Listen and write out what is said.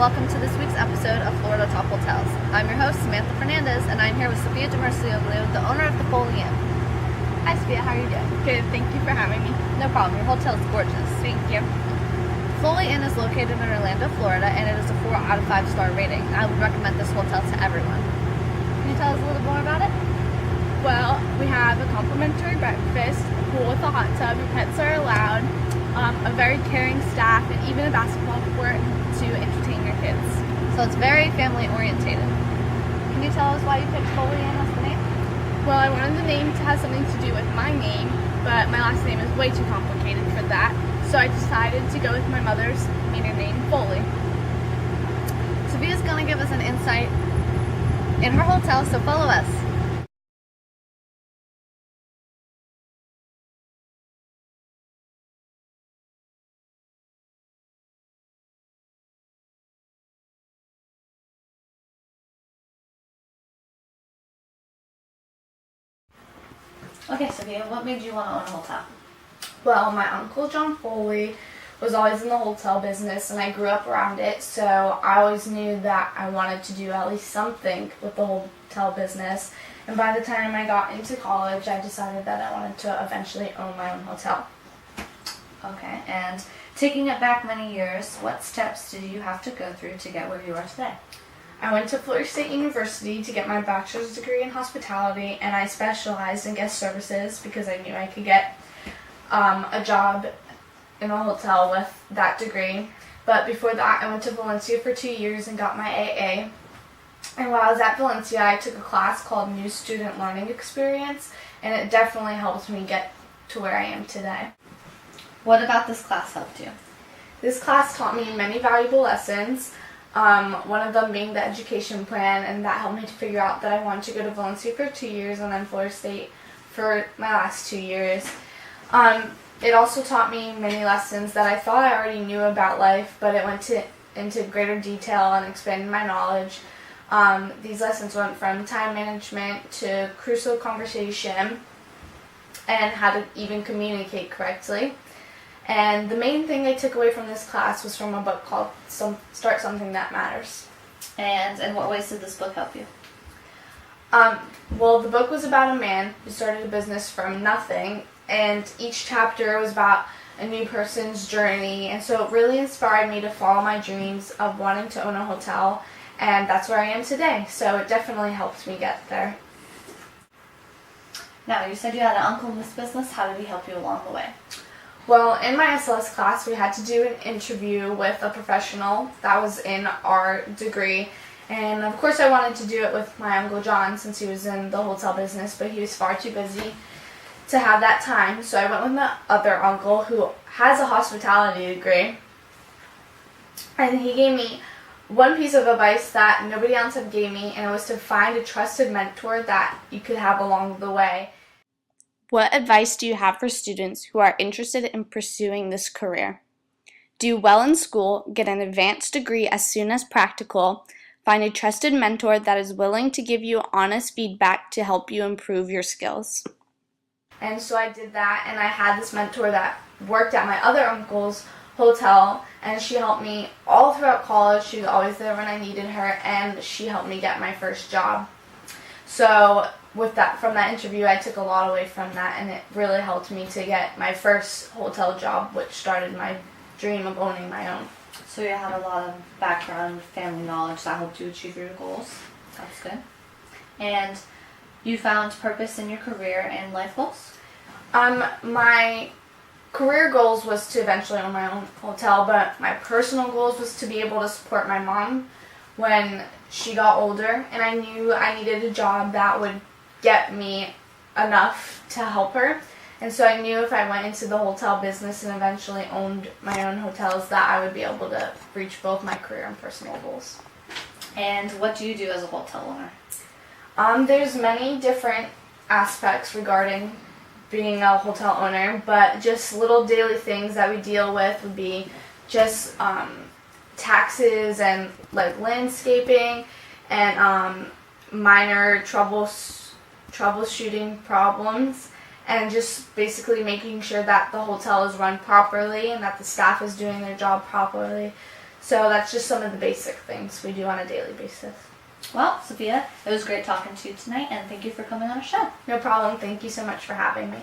welcome to this week's episode of Florida Top Hotels. I'm your host, Samantha Fernandez, and I'm here with Sophia DeMarcioglio, the owner of the Foley Inn. Hi Sophia, how are you doing? Good, thank you for having me. No problem, your hotel is gorgeous. Thank you. Foley Inn is located in Orlando, Florida, and it is a 4 out of 5 star rating. I would recommend this hotel to everyone. Can you tell us a little more about it? Well, we have a complimentary breakfast, a pool with a hot tub, your pets are allowed, a very caring staff, and even a basketball court to entertain your kids. So it's very family orientated. Can you tell us why you picked Foley Inn as the name? Well, I wanted the name to have something to do with my name, but my last name is way too complicated for that, so I decided to go with my mother's maiden name, Foley. Sophia's going to give us an insight in her hotel, so follow us. Okay, Sophia, what made you want to own a hotel? Well, my uncle John Foley was always in the hotel business, and I grew up around it, so I always knew that I wanted to do at least something with the hotel business. And by the time I got into college, I decided that I wanted to eventually own my own hotel. Okay, and taking it back many years, what steps did you have to go through to get where you are today? I went to Florida State University to get my bachelor's degree in hospitality, and I specialized in guest services because I knew I could get a job in a hotel with that degree. But before that, I went to Valencia for 2 years and got my AA. And while I was at Valencia, I took a class called New Student Learning Experience, and it definitely helped me get to where I am today. What about this class helped you? This class taught me many valuable lessons. One of them being the education plan, and that helped me to figure out that I wanted to go to Valencia for 2 years and then Florida State for my last 2 years. It also taught me many lessons that I thought I already knew about life, but it went into greater detail and expanded my knowledge. These lessons went from time management to crucial conversation and how to even communicate correctly. And the main thing I took away from this class was from a book called Start Something That Matters. And in what ways did this book help you? Well, the book was about a man who started a business from nothing, and each chapter was about a new person's journey, and so it really inspired me to follow my dreams of wanting to own a hotel, and that's where I am today, so it definitely helped me get there. Now, you said you had an uncle in this business. How did he help you along the way? Well, in my SLS class, we had to do an interview with a professional that was in our degree. And of course, I wanted to do it with my Uncle John since he was in the hotel business, but he was far too busy to have that time. So I went with my other uncle who has a hospitality degree. And he gave me one piece of advice that nobody else had gave me, and it was to find a trusted mentor that you could have along the way. What advice do you have for students who are interested in pursuing this career? Do well in school, get an advanced degree as soon as practical, find a trusted mentor that is willing to give you honest feedback to help you improve your skills. And so I did that, and I had this mentor that worked at my other uncle's hotel, and she helped me all throughout college. She was always there when I needed her, and she helped me get my first job. So from that interview, I took a lot away from that, and it really helped me to get my first hotel job, which started my dream of owning my own. So you had a lot of background, family knowledge that helped you achieve your goals. That's good. And you found purpose in your career and life goals? My career goals was to eventually own my own hotel, but my personal goals was to be able to support my mom when she got older, and I knew I needed a job that would get me enough to help her. And so I knew if I went into the hotel business and eventually owned my own hotels that I would be able to reach both my career and personal goals. And what do you do as a hotel owner? There's many different aspects regarding being a hotel owner, but just little daily things that we deal with would be just taxes and like landscaping and minor troubleshooting problems, and just basically making sure that the hotel is run properly and that the staff is doing their job properly. So that's just some of the basic things we do on a daily basis. Well, Sophia, it was great talking to you tonight, and thank you for coming on our show. No problem. Thank you so much for having me.